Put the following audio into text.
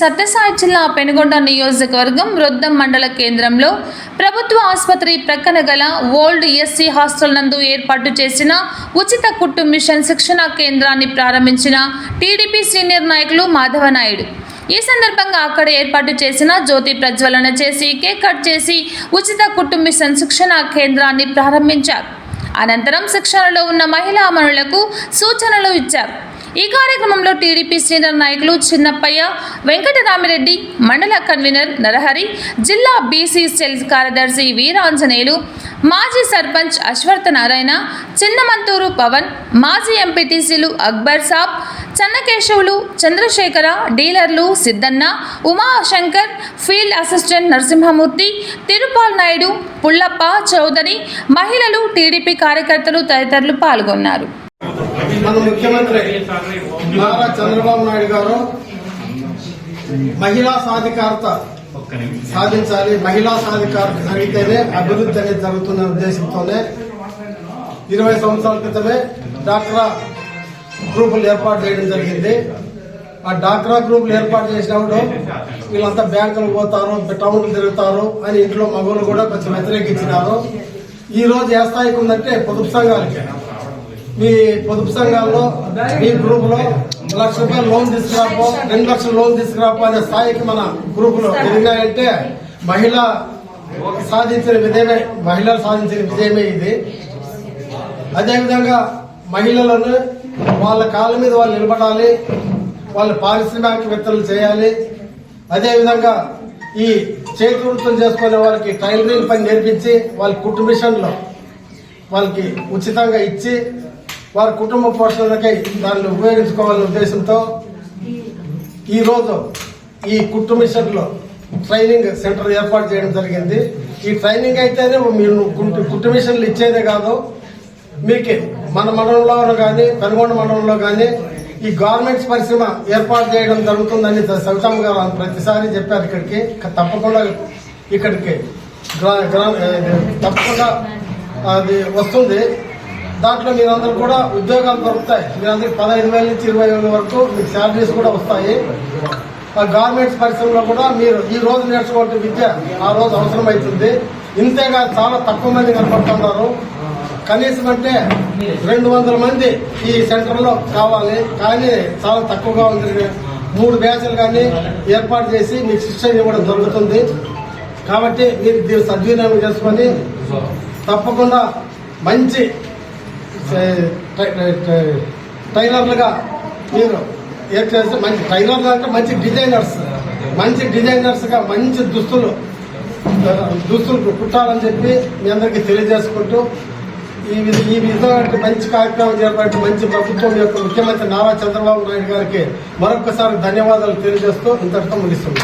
సత్యసాయి జిల్లా పెనుగొండ నియోజకవర్గం రొద్దం మండల కేంద్రంలో ప్రభుత్వ ఆసుపత్రి ప్రక్కన గల ఓల్డ్ ఎస్సీ హాస్టల్ నందు ఏర్పాటు చేసిన ఉచిత కుట్టు మిషన్ శిక్షణా కేంద్రాన్ని ప్రారంభించిన టీడీపీ సీనియర్ నాయకులు మాధవనాయుడు. ఈ సందర్భంగా అక్కడ ఏర్పాటు చేసిన జ్యోతి ప్రజ్వలన చేసి కేక్ కట్ చేసి ఉచిత కుట్టు మిషన్ శిక్షణా కేంద్రాన్ని ప్రారంభించారు. అనంతరం శిక్షణలో ఉన్న మహిళా అమరులకు సూచనలు ఇచ్చారు. ఈ కార్యక్రమంలో టీడీపీ సీనియర్ నాయకులు చిన్నప్పయ్య, వెంకటరామిరెడ్డి, మండల కన్వీనర్ నరహరి, జిల్లా బీసీ సెల్ కార్యదర్శి వీరాంజనేయులు, మాజీ సర్పంచ్ అశ్వర్థ నారాయణ, చిన్నమంతూరు పవన్, మాజీ ఎంపీటీసీలు అక్బర్ సాబ్, చెన్నకేశవులు, చంద్రశేఖర, డీలర్లు సిద్ధన్న, ఉమాశంకర్, ఫీల్డ్ అసిస్టెంట్ నరసింహమూర్తి, తిరుపాల్ నాయుడు, పుల్లప్ప చౌదరి, మహిళలు, టీడీపీ కార్యకర్తలు తదితరులు పాల్గొన్నారు. మన ముఖ్యమంత్రి నారా చంద్రబాబు నాయుడు గారు మహిళా సాధికారత సాధించాలి, మహిళా సాధికారత జరిగితేనే అభివృద్ధి అనేది జరుగుతున్న ఉద్దేశంతోనే 20 సంవత్సరాల క్రితమే డాక్రా గ్రూపులు ఏర్పాటు చేయడం జరిగింది. ఆ డాక్రా గ్రూపులు ఏర్పాటు చేసినప్పుడు వీళ్ళంతా బ్యాంకులు పోతారు, టౌన్లు తిరుగుతారు అని ఇంట్లో మగవాళ్ళు కూడా కొంచెం వ్యతిరేకించినారు. ఈ రోజు ఏ స్థాయికి ఉందంటే పొదుపు సంఘాలకి, మీ పొదుపు సంఘాల్లో మీ గ్రూప్ లో ₹1,00,000 లోన్ తీసుకురాపో, 2 లక్షల లోన్ తీసుకురాపో అనే స్థాయికి మన గ్రూపులు ఎదిగినాయంటే మహిళలు సాధించిన విజయమే ఇది. అదేవిధంగా మహిళలను వాళ్ళ కాళ్ళ మీద వాళ్ళు నిలబడాలి, వాళ్ళు పారిశ్రామికవేత్తలు చేయాలి. అదేవిధంగా ఈ చేతి వృత్తులు చేసుకునే వాళ్ళకి టైలరింగ్ పని నేర్పించి వాళ్ళ కుట్టు మిషన్లో వాళ్ళకి ఉచితంగా ఇచ్చి వారి కుటుంబ పోషణకై దాన్ని ఉపయోగించుకోవాలనే ఉద్దేశంతో ఈరోజు ఈ కుట్టు మిషన్లో ట్రైనింగ్ సెంటర్ ఏర్పాటు చేయడం జరిగింది. ఈ ట్రైనింగ్ అయితేనే మీరు కుట్టు మిషన్లు ఇచ్చేదే కాదు, మీకు మన మండలంలో కానీ పెనుగొండ మండలంలో కానీ ఈ గార్మెంట్స్ పరిశ్రమ ఏర్పాటు చేయడం జరుగుతుందని సవితమ్మ గారు ప్రతిసారి చెప్పారు. ఇక్కడికి తప్పకుండా అది వస్తుంది. దాంట్లో మీరందరూ కూడా ఉద్యోగాలు దొరుకుతాయి. మీరందరికి 15,000 నుంచి 20,000 వరకు మీకు శాలరీస్ కూడా వస్తాయి. ఆ గార్మెంట్స్ పరిశ్రమలో కూడా మీరు ఈ రోజు నేర్చుకోవాల్సిన విద్య ఆ రోజు అవసరం అవుతుంది. ఇంతేగా చాలా తక్కువ మంది కనపడుతున్నారు. కనీసం అంటే 200 మంది ఈ సెంటర్లో కావాలి, కానీ చాలా తక్కువగా ఉంది. 3 బ్యాచ్లు కానీ ఏర్పాటు చేసి మీకు శిక్షణ ఇవ్వడం జరుగుతుంది. కాబట్టి మీరు దీన్ని సద్వినియోగం చేసుకొని తప్పకుండా మంచి టైలర్లుగా మీరు ఏర్చేస్తే మంచి టైలర్లు అంటే మంచి డిజైనర్స్ గా మంచి దుస్తులు కుట్టాలని చెప్పి మీ అందరికీ తెలియజేసుకుంటూ ఈ విధంగా మంచి కార్యక్రమం చేపట్టి మంచి ప్రభుత్వం యొక్క ముఖ్యమంత్రి నారా చంద్రబాబు నాయుడు గారికి మరొకసారి ధన్యవాదాలు తెలియజేస్తూ ఇంతటితో ముగిస్తుంది.